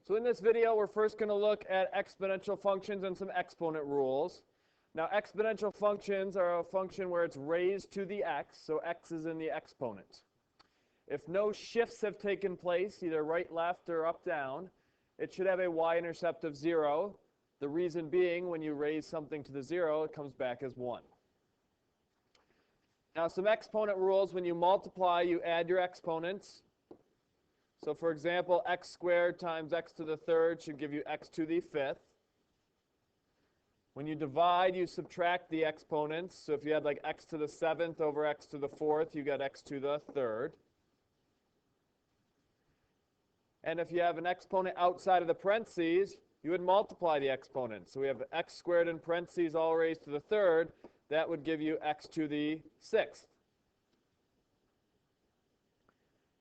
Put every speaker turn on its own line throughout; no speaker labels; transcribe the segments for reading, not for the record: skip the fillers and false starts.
So in this video, we're first going to look at exponential functions and some exponent rules. Now, exponential functions are a function where it's raised to the x, so x is in the exponent. If no shifts have taken place, either right, left, or up, down, it should have a y-intercept of 0. The reason being, when you raise something to the 0, it comes back as 1. Now, some exponent rules: when you multiply, you add your exponents. So, for example, x squared times x to the third should give you x to the fifth. When you divide, you subtract the exponents. So if you had like x to the seventh over x to the fourth, you get x to the third. And if you have an exponent outside of the parentheses, you would multiply the exponents. So we have x squared in parentheses all raised to the third. That would give you x to the sixth.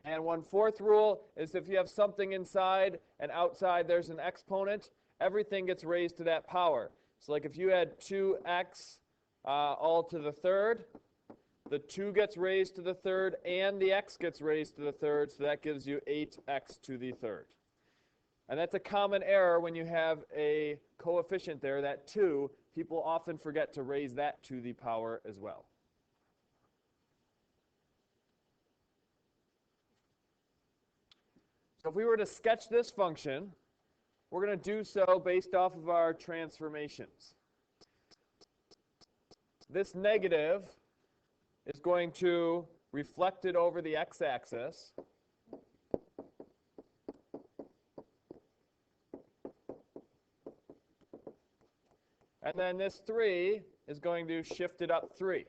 And one fourth rule is if you have something inside and outside there's an exponent, everything gets raised to that power. So like if you had 2x all to the third, the 2 gets raised to the third and the x gets raised to the third, so that gives you 8x to the third. And that's a common error when you have a coefficient there, that 2. People often forget to raise that to the power as well. So if we were to sketch this function, we're going to do so based off of our transformations. This negative is going to reflect it over the x-axis. And then this 3 is going to shift it up 3.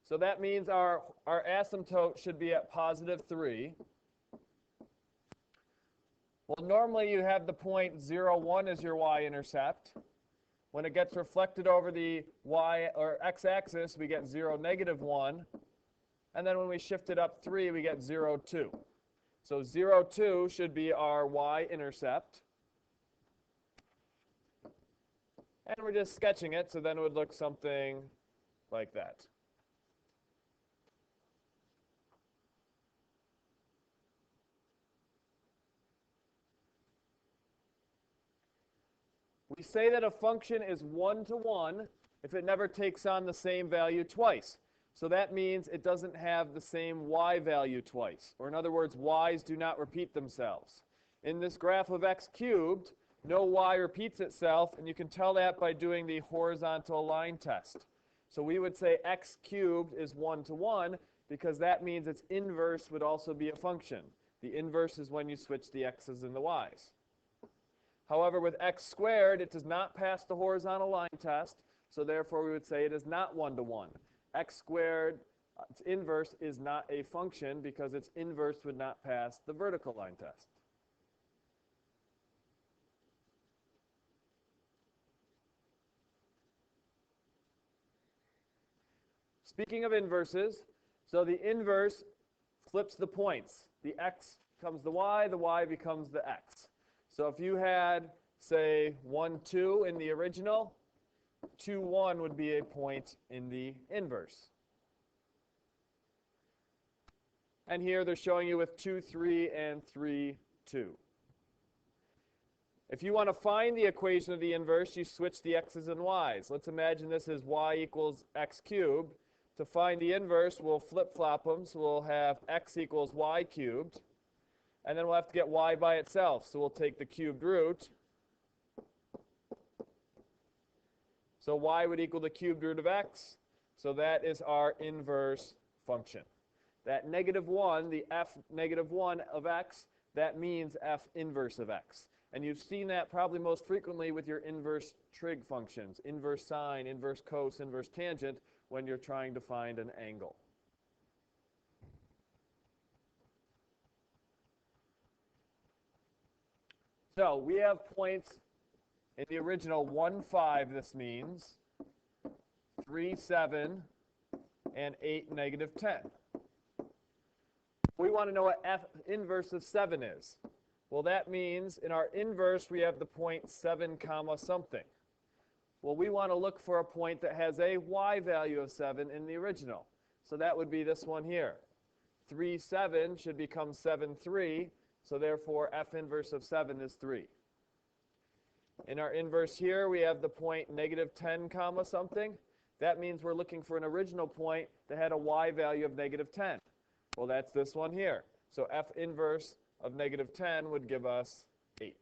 So that means our asymptote should be at positive 3. Well, normally you have the point 0, 1 as your y-intercept. When it gets reflected over the y or x-axis, we get 0, negative 1. And then when we shift it up 3, we get 0, 2. So 0, 2 should be our y-intercept. And we're just sketching it, so then it would look something like that. We say that a function is 1-to-1 if it never takes on the same value twice. So that means it doesn't have the same y value twice. Or in other words, y's do not repeat themselves. In this graph of x cubed, no y repeats itself, and you can tell that by doing the horizontal line test. So we would say x cubed is 1-to-1 because that means its inverse would also be a function. The inverse is when you switch the x's and the y's. However, with x squared, it does not pass the horizontal line test, so therefore we would say it is not 1-to-1. X squared, its inverse, is not a function because its inverse would not pass the vertical line test. Speaking of inverses, so the inverse flips the points. The x becomes the y becomes the x. So if you had, say, 1, 2 in the original, 2, 1 would be a point in the inverse. And here they're showing you with 2, 3, and 3, 2. If you want to find the equation of the inverse, you switch the x's and y's. Let's imagine this is y equals x cubed. To find the inverse, we'll flip-flop them, so we'll have x equals y cubed. And then we'll have to get y by itself. So we'll take the cubed root. So y would equal the cubed root of x. So that is our inverse function. That negative 1, the f negative 1 of x, that means f inverse of x. And you've seen that probably most frequently with your inverse trig functions, inverse sine, inverse cos, inverse tangent, when you're trying to find an angle. So we have points in the original 1, 5, this means, 3, 7, and 8, negative 10. We want to know what f inverse of 7 is. Well, that means in our inverse we have the point 7 comma something. Well, we want to look for a point that has a y value of 7 in the original. So that would be this one here. 3, 7 should become 7, 3. So therefore, f inverse of 7 is 3. In our inverse here, we have the point negative 10 comma something. That means we're looking for an original point that had a y value of negative 10. Well, that's this one here. So f inverse of negative 10 would give us 8.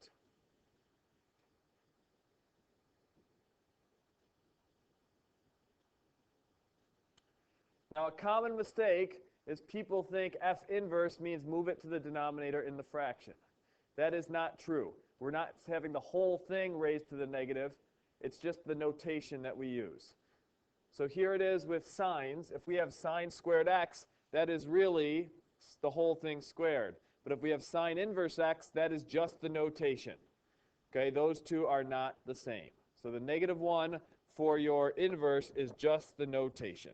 Now, a common mistake is people think f inverse means move it to the denominator in the fraction. That is not true. We're not having the whole thing raised to the negative. It's just the notation that we use. So here it is with sines. If we have sine squared x, that is really the whole thing squared. But if we have sine inverse x, that is just the notation. Okay, those two are not the same. So the negative 1 for your inverse is just the notation.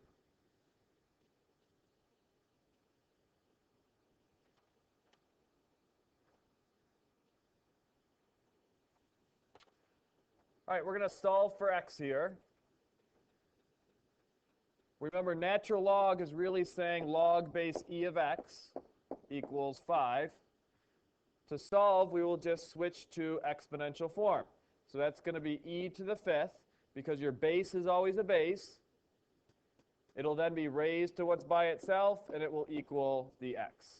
All right, we're going to solve for x here. Remember, natural log is really saying log base e of x equals 5. To solve, we will just switch to exponential form. So that's going to be e to the 5th, because your base is always a base. It'll then be raised to what's by itself, and it will equal the x.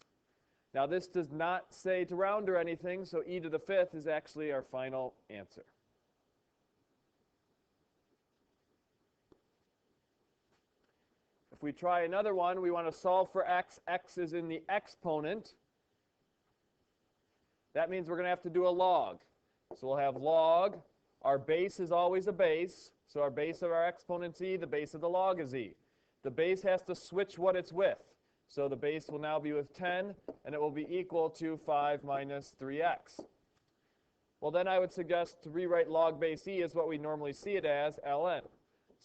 Now, this does not say to round or anything, so e to the 5th is actually our final answer. If we try another one, we want to solve for x. X is in the exponent. That means we're going to have to do a log. So we'll have log. Our base is always a base. So our base of our exponent's e. The base of the log is e. The base has to switch what it's with. So the base will now be with 10, and it will be equal to 5 minus 3x. Well, then I would suggest to rewrite log base e as what we normally see it as, ln.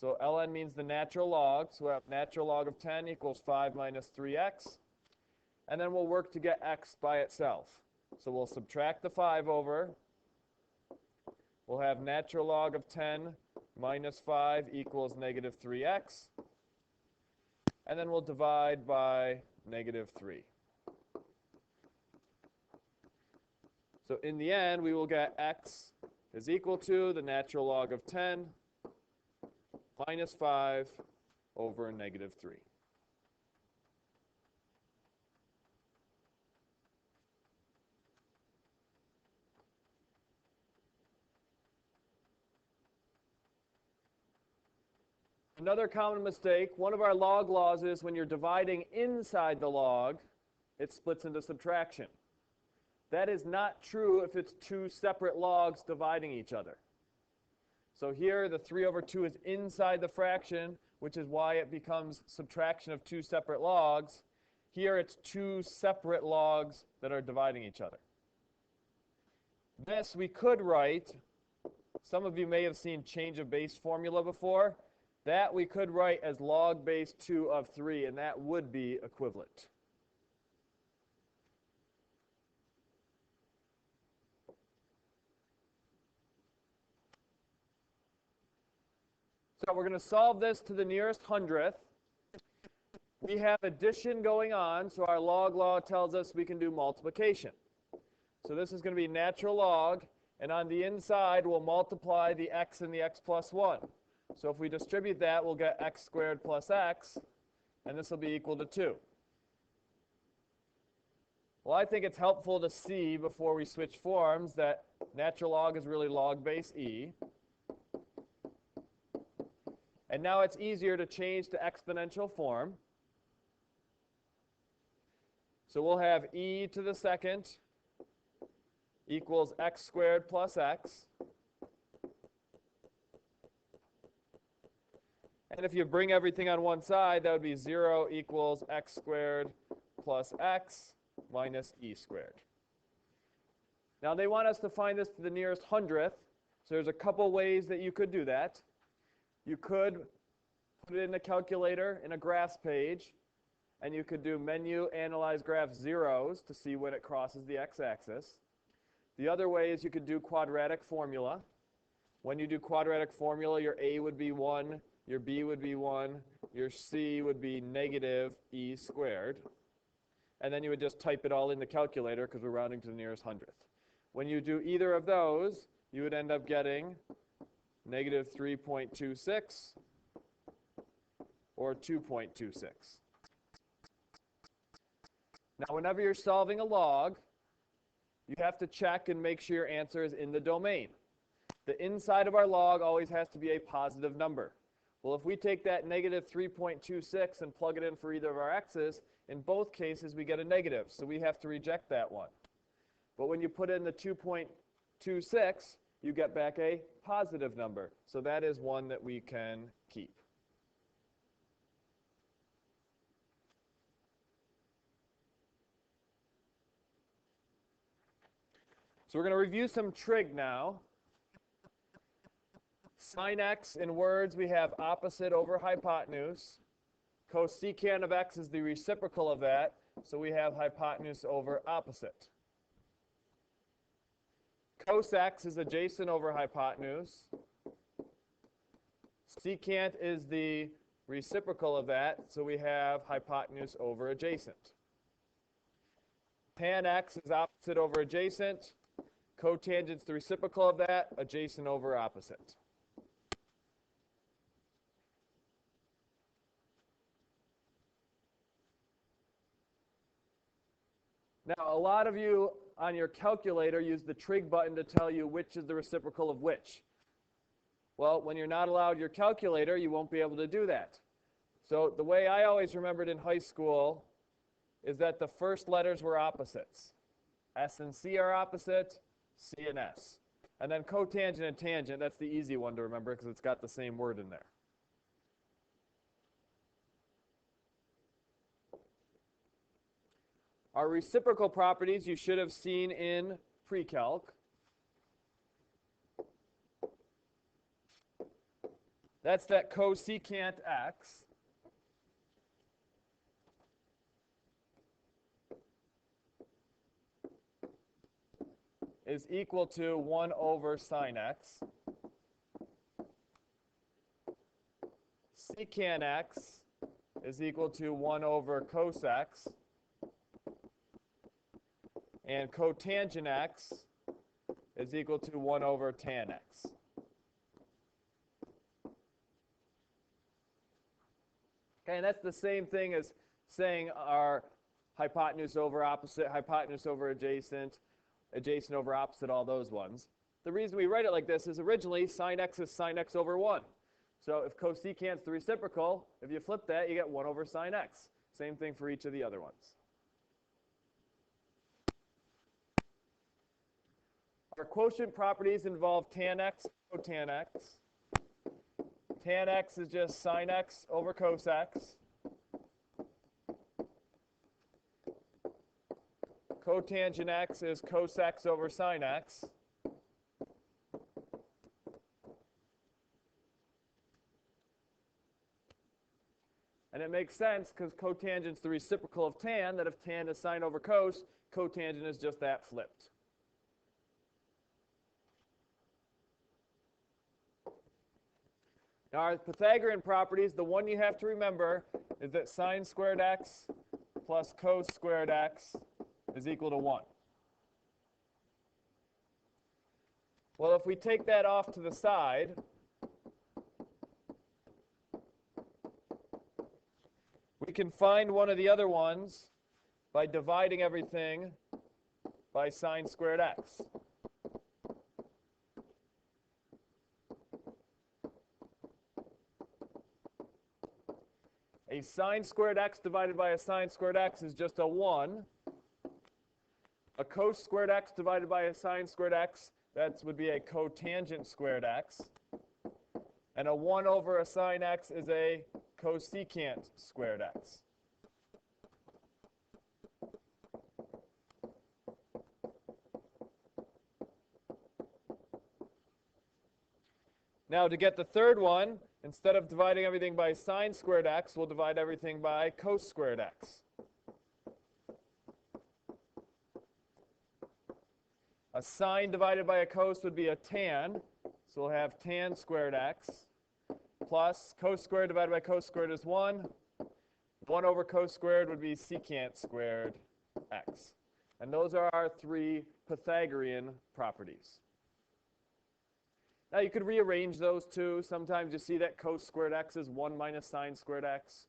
So ln means the natural log. So we have natural log of 10 equals 5 minus 3x. And then we'll work to get x by itself. So we'll subtract the 5 over. We'll have natural log of 10 minus 5 equals negative 3x. And then we'll divide by negative 3. So in the end, we will get x is equal to the natural log of 10 minus 5 over negative 3. Another common mistake, one of our log laws is when you're dividing inside the log, it splits into subtraction. That is not true if it's two separate logs dividing each other. So here, the 3 over 2 is inside the fraction, which is why it becomes subtraction of two separate logs. Here, it's two separate logs that are dividing each other. This we could write, some of you may have seen change of base formula before. That we could write as log base 2 of 3, and that would be equivalent. So we're going to solve this to the nearest hundredth. We have addition going on, so our log law tells us we can do multiplication. So this is going to be natural log, and on the inside, we'll multiply the x and the x plus 1. So if we distribute that, we'll get x squared plus x, and this will be equal to 2. Well, I think it's helpful to see before we switch forms that natural log is really log base e. And now it's easier to change to exponential form. So we'll have e to the second equals x squared plus x. And if you bring everything on one side, that would be 0 equals x squared plus x minus e squared. Now they want us to find this to the nearest hundredth. So there's a couple ways that you could do that. You could put it in a calculator in a graphs page, and you could do menu analyze graph zeros to see when it crosses the x-axis. The other way is you could do quadratic formula. When you do quadratic formula, your a would be 1, your b would be 1, your c would be negative e squared. and then you would just type it all in the calculator because we're rounding to the nearest hundredth. When you do either of those, you would end up getting negative 3.26 or 2.26. Now, whenever you're solving a log, you have to check and make sure your answer is in the domain. The inside of our log always has to be a positive number. Well, if we take that negative 3.26 and plug it in for either of our x's, in both cases we get a negative, so we have to reject that one. But when you put in the 2.26, you get back a positive number. So that is one that we can keep. So we're going to review some trig now. Sin x in words, we have opposite over hypotenuse. Cosecant of x is the reciprocal of that, so we have hypotenuse over opposite. Cos x is adjacent over hypotenuse. Secant is the reciprocal of that, so we have hypotenuse over adjacent. Tan x is opposite over adjacent. Cotangent's the reciprocal of that, adjacent over opposite. Now, a lot of you on your calculator use the trig button to tell you which is the reciprocal of which. Well, when you're not allowed your calculator, you won't be able to do that. So the way I always remembered in high school is that the first letters were opposites. S and C are opposite, C and S. And then cotangent and tangent, that's the easy one to remember because it's got the same word in there. Our reciprocal properties you should have seen in pre-calc. That's that cosecant x is equal to 1 over sine x. Secant x is equal to 1 over cos x. And cotangent x is equal to 1 over tan x. Okay, and that's the same thing as saying our hypotenuse over opposite, hypotenuse over adjacent, adjacent over opposite, all those ones. The reason we write it like this is originally sine x is sine x over 1. So if cosecant's the reciprocal, if you flip that, you get 1 over sine x. Same thing for each of the other ones. Our quotient properties involve tan x, cotan x. Tan x is just sine x over cos x. Cotangent x is cos x over sine x. And it makes sense because cotangent's the reciprocal of tan, that if tan is sine over cos, cotangent is just that flipped. Now our Pythagorean properties, the one you have to remember is that sine squared x plus cos squared x is equal to 1. Well, if we take that off to the side, we can find one of the other ones by dividing everything by sine squared x. A sine squared x divided by a sine squared x is just a 1. A cos squared x divided by a sine squared x, that would be a cotangent squared x. And a 1 over a sine x is a cosecant squared x. Now to get the third one, instead of dividing everything by sine squared x, we'll divide everything by cos squared x. A sine divided by a cos would be a tan, so we'll have tan squared x, plus cos squared divided by cos squared is 1. 1 over cos squared would be secant squared x. And those are our three Pythagorean properties. Now you could rearrange those too. Sometimes you see that cos squared x is 1 minus sine squared x,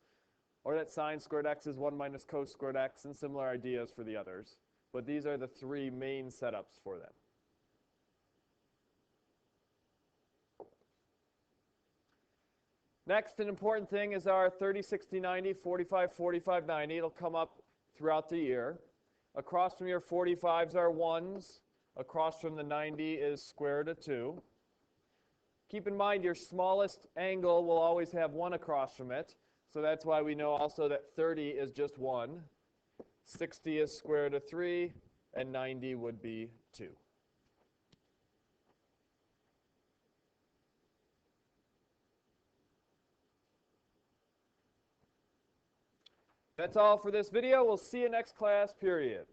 or that sine squared x is 1 minus cos squared x, and similar ideas for the others. But these are the three main setups for them. Next, an important thing is our 30, 60, 90, 45, 45, 90. It'll come up throughout the year. Across from your 45s are 1s. Across from the 90 is square root of 2. Keep in mind your smallest angle will always have 1 across from it. So that's why we know also that 30 is just 1. 60 is square root of 3. And 90 would be 2. That's all for this video. We'll see you next class, period.